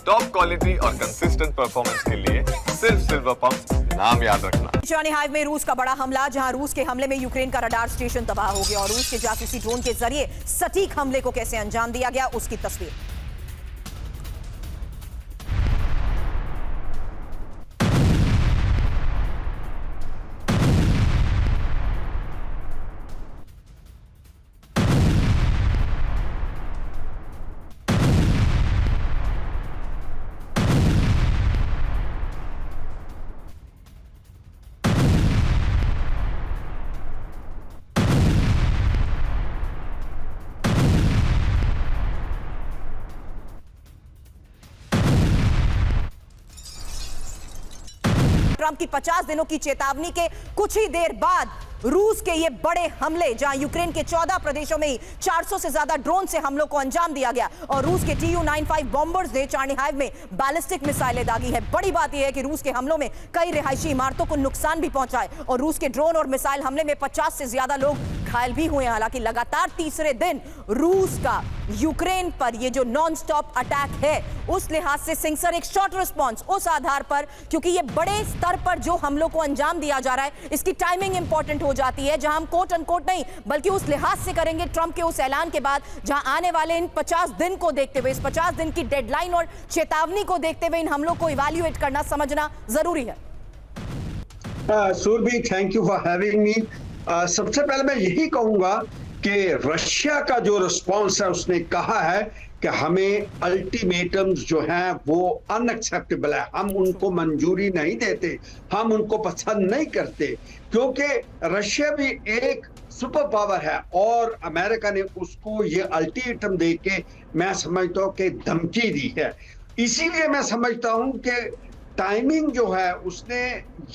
Top quality और consistent performance के लिए सिर्फ सिल्वर पंप नाम याद रखना। चार्निहाइव में रूस का बड़ा हमला, जहां रूस के हमले में यूक्रेन का रडार स्टेशन तबाह हो गया और रूस के जासूसी ड्रोन के जरिए सटीक हमले को कैसे अंजाम दिया गया उसकी तस्वीर। ट्रंप की 50 दिनों की चेतावनी के कुछ ही देर बाद रूस के ये बड़े हमले, जहां यूक्रेन के 14 प्रदेशों में ही 400 से ज्यादा ड्रोन से हमलों को अंजाम दिया गया और रूस के Tu-95 बॉम्बर्स ने चार्निहाइव में बैलिस्टिक मिसाइलें दागी है। बड़ी बात यह है कि रूस के हमलों में कई रिहायशी इमारतों को नुकसान भी पहुंचा है और रूस के ड्रोन और मिसाइल हमले में 50 से ज्यादा लोग घायल भी हुए हैं। हालांकि लगातार तीसरे दिन रूस का यूक्रेन पर यह जो नॉन स्टॉप अटैक है, उस लिहाज से सिंगसर एक शॉर्ट रिस्पॉन्स उस आधार पर, क्योंकि ये बड़े स्तर पर जो हमलों को अंजाम दिया जा रहा है, इसकी टाइमिंग इंपॉर्टेंट हो जाती है, जहां हम कोट अनकोट नहीं बल्कि उस लिहाज से करेंगे ट्रंप के उस ऐलान के बाद, जहां आने वाले इन 50 दिन को देखते हुए, इस 50 दिन की डेडलाइन और चेतावनी को देखते हुए इन हमलों को इवैल्यूएट करना, समझना जरूरी है। Surabhi, thank you for having me. सबसे पहले मैं यही कहूंगा कि रशिया का जो रिस्पॉन्स है, उसने कहा है कि हमें अल्टीमेटम्स जो हैं वो अनएक्सेप्टेबल है, हम उनको मंजूरी नहीं देते, हम उनको पसंद नहीं करते, क्योंकि रशिया भी एक सुपर पावर है और अमेरिका ने उसको ये अल्टीमेटम दे के, मैं समझता हूँ कि धमकी दी है। इसीलिए मैं समझता हूँ कि टाइमिंग जो है, उसने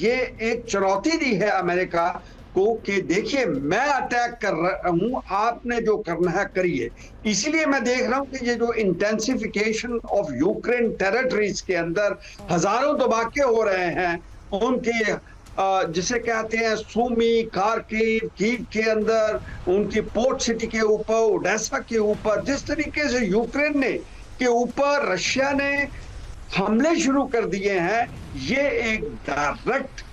ये एक चुनौती दी है अमेरिका को कि देखिए मैं अटैक कर रहा हूं, आपने जो करना है करिए। इसीलिए मैं देख रहा हूं कि ये जो इंटेंसिफिकेशन ऑफ यूक्रेन टेरिटरीज के अंदर हजारों धमाके हो रहे हैं, उनके जिसे कहते हैं सूमी, खार्किव, कीव के अंदर, उनकी पोर्ट सिटी के ऊपर, ओडेसा के ऊपर, जिस तरीके से यूक्रेन ने के ऊपर रशिया ने हमले शुरू कर दिए हैं, ये एक डायरेक्ट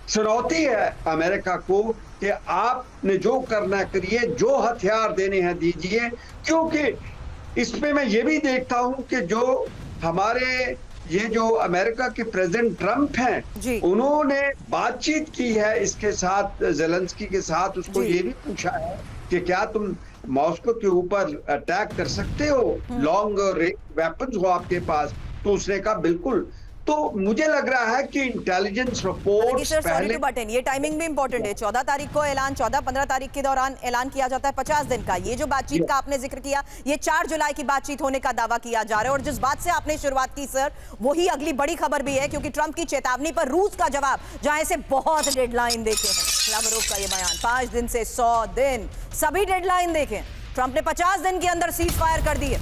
चुनौती है अमेरिका को कि आपने जो करना करिए, जो हथियार देने हैं दीजिए। क्योंकि इसमें मैं ये भी देखता हूं कि जो हमारे ये जो अमेरिका के प्रेसिडेंट ट्रंप हैं, उन्होंने बातचीत की है इसके साथ, ज़ेलेंस्की के साथ, उसको ये भी पूछा है कि क्या तुम मॉस्को के ऊपर अटैक कर सकते हो, लॉन्ग रेंज वेपन्स हो आपके पास, तो उसने कहा बिल्कुल। तो मुझे लग रहा है कि इंटेलिजेंस रिपोर्ट्स पहले, बटन ये टाइमिंग भी इंपॉर्टेंट है। 14 तारीख को ऐलान, 14-15 तारीख के दौरान ऐलान किया जाता है 50 दिन का। ये जो बातचीत का आपने जिक्र किया, ये 4 जुलाई की बातचीत होने का दावा किया जा रहा है और जिस बात से आपने शुरुआत की सर, वही अगली बड़ी खबर भी है, क्योंकि ट्रंप की चेतावनी पर रूस का जवाब, जहां से बहुत डेडलाइन देखे हैं। लावरोव का ये बयान, 5 दिन से 100 दिन, सभी डेडलाइन देखें। ट्रंप ने 50 दिन के अंदर सीज फायर कर दी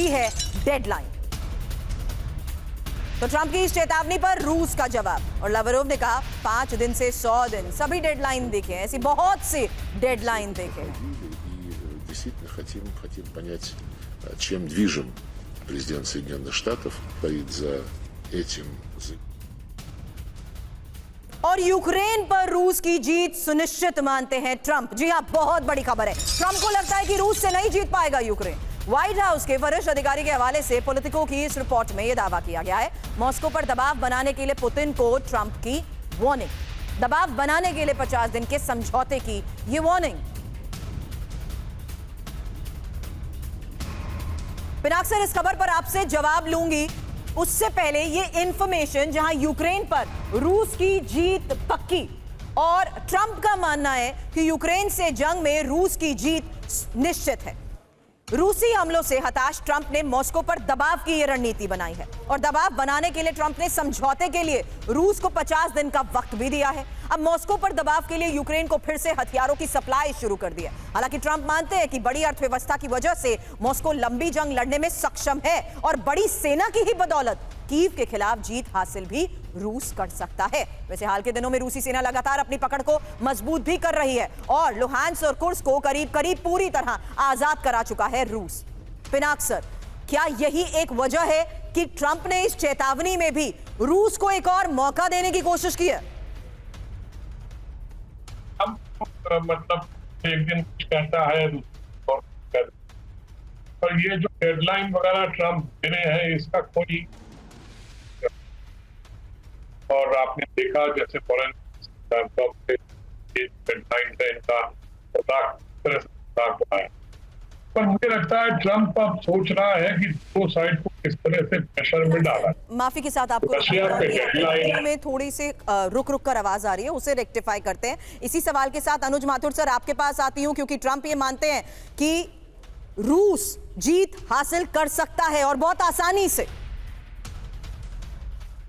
है डेडलाइन। तो ट्रंप की इस चेतावनी पर रूस का जवाब, और लावरोव ने कहा 5 दिन से 100 दिन, सभी डेडलाइन देखे, ऐसी बहुत सी डेडलाइन देखे। Действительно хотим понять, чем движим президент Соединенных Штатов, стоит за этим. और यूक्रेन पर रूस की जीत सुनिश्चित मानते हैं ट्रंप। जी हां, बहुत बड़ी खबर है। ट्रंप को लगता है कि रूस से नहीं जीत पाएगा यूक्रेन। व्हाइट हाउस के वरिष्ठ अधिकारी के हवाले से पॉलिटिको की इस रिपोर्ट में यह दावा किया गया है, मॉस्को पर दबाव बनाने के लिए पुतिन को ट्रंप की वार्निंग, दबाव बनाने के लिए 50 दिन के समझौते की ये वार्निंग। पिनाक्सर, इस खबर पर आपसे जवाब लूंगी, उससे पहले ये इंफॉर्मेशन, जहां यूक्रेन पर रूस की जीत पक्की और ट्रंप का मानना है कि यूक्रेन से जंग में रूस की जीत निश्चित है। रूसी हमलों से हताश ट्रंप ने मॉस्को पर दबाव की ये रणनीति बनाई है और दबाव बनाने के लिए ट्रंप ने समझौते के लिए रूस को 50 दिन का वक्त भी दिया है। अब मॉस्को पर दबाव के लिए यूक्रेन को फिर से हथियारों की सप्लाई शुरू कर दी है। हालांकि ट्रंप मानते हैं कि बड़ी अर्थव्यवस्था की वजह से मॉस्को लंबी जंग लड़ने में सक्षम है और बड़ी सेना की ही बदौलत कीव के खिलाफ जीत हासिल भी रूस कर सकता है। वैसे हाल के दिनों में रूसी सेना लगातार अपनी पकड़ को मजबूत भी कर रही है और लुहांस्क और कुर्स्क को करीब करीब पूरी तरह आजाद करा चुका है रूस। पिनाक्सर, क्या यही एक वजह है कि ट्रंप ने इस चेतावनी में भी रूस को एक और मौका देने की कोशिश की है? अब मतलब एक दिन कुछ कहता है और ये जो डेडलाइन वगैरह ट्रंप दे रहे हैं इसका कोई, और आपने देखा जैसे फॉरेन डेडलाइन है इनका है, पर मुझे लगता है ट्रंप अब सोच रहा है कि दो साइड को किस तरह से प्रेशर में डाला। माफी के साथ आपको रशिया पे डेडलाइन में थोड़ी सी रुक कर आवाज आ रही है, उसे रेक्टिफाई करते हैं। इसी सवाल के साथ अनुज माथुर सर आपके पास आती हूं, क्योंकि ट्रंप ये मानते हैं कि रूस जीत हासिल कर सकता है और बहुत आसानी से।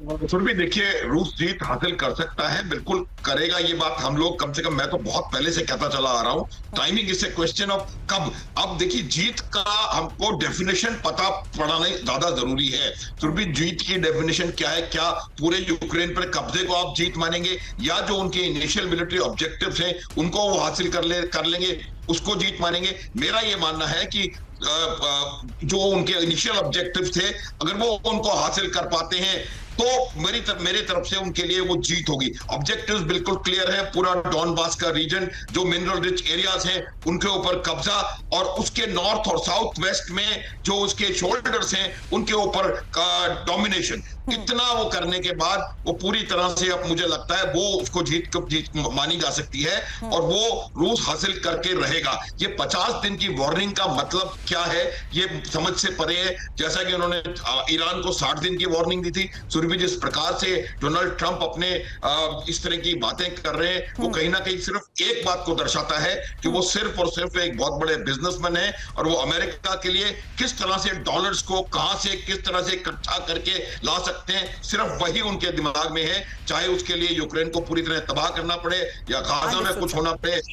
सुरभि देखिए, रूस जीत हासिल कर सकता है, बिल्कुल करेगा। ये बात हम लोग कम से कम मैं तो बहुत पहले से कहता चला आ रहा हूँ। Timing is a question of कब। अब देखिए, जीत का हमको डेफिनेशन पता पड़ना ज्यादा जरूरी है। सुरभि, जीत की डेफिनेशन क्या है? क्या पूरे यूक्रेन पर कब्जे को आप जीत मानेंगे, या जो उनके इनिशियल मिलिट्री ऑब्जेक्टिव्स हैं उनको वो हासिल कर लेंगे, उसको जीत मानेंगे? मेरा ये मानना है कि जो उनके इनिशियल ऑब्जेक्टिव थे, अगर वो उनको हासिल कर पाते हैं तो मेरे तरफ से उनके लिए वो जीत होगी। ऑब्जेक्टिव्स बिल्कुल क्लियर है। पूरा डॉनबास का रीजन, जो मिनरल रिच एरियाज हैं, उनके ऊपर कब्जा, और उसके नॉर्थ और साउथ वेस्ट में जो उसके शोल्डर्स हैं उनके ऊपर डोमिनेशन। इतना वो करने के बाद वो पूरी तरह से, अब मुझे लगता है वो उसको जीत मानी जा सकती है, और वो रूस हासिल करके रहेगा। ये 50 दिन की वार्निंग का मतलब क्या है, ये समझ से परे है। जैसा कि उन्होंने ईरान को 60 दिन की वार्निंग दी थी। सुरभि, जिस प्रकार से डोनाल्ड ट्रंप अपने इस तरह की बातें कर रहे हैं, वो कहीं ना कहीं सिर्फ एक बात को दर्शाता है कि वो सिर्फ और सिर्फ एक बहुत बड़े बिजनेसमैन है, और वो अमेरिका के लिए किस तरह से डॉलर्स को कहां से किस तरह से इकट्ठा करके ला सकते हैं, सिर्फ वही उनके दिमाग में है। चाहे उसके लिए यूक्रेन को पूरी तरह तबाह करना पड़े या गाजा में कुछ होना पड़े,